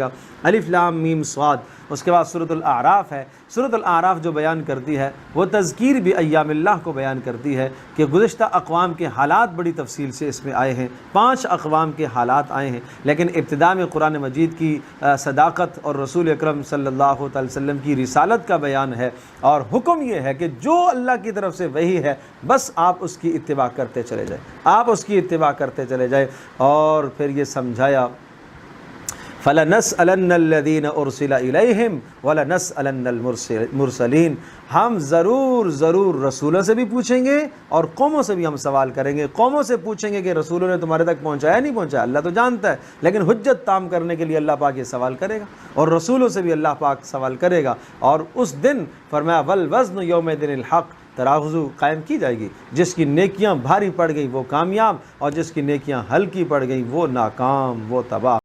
अलिफ लाम मीम स्वाद। उसके बाद सूरतुल आराफ है। सूरतुल आराफ जो बयान करती है वो तज़कीर भी अय्यामिल्लाह को बयान करती है कि गुज़िश्ता अक़वाम के हालात बड़ी तफसील से इसमें आए हैं। 5 अक़वाम के हालात आए हैं, लेकिन इब्तिदा में कुरान मजीद की सदाक़त और रसूल अकरम सल्लल्लाहु अलैहि वसल्लम की रिसालत का बयान है। और हुक्म ये है कि जो अल्लाह की तरफ से वही है बस आप उसकी इत्तिबा करते चले जाए, आप उसकी इत्तिबा करते चले जाए। और फिर ये समझाया फ़लनस्अलन्नल्लज़ीना उरसिला इलैहिम वलनस्अलन्नल मुरसलीन। हम ज़रूर रसूलों से भी पूछेंगे और कौमों से भी हम सवाल करेंगे। कौमों से पूछेंगे कि रसूलों ने तुम्हारे तक पहुँचाया नहीं पहुँचाया, अल्लाह तो जानता है, लेकिन हुज्जत ताम करने के लिए अल्लाह पाक ये सवाल करेगा। और रसूलों से भी अल्लाह पाक सवाल करेगा। और उस दिन फरमाया वल वज़्न यौमइदिनिल हक़, तराज़ू कायम की जाएगी। जिसकी नेकियां भारी पड़ गई वो कामयाब और जिसकी नेकियां हल्की पड़ गई वो नाकाम, वो तबाह।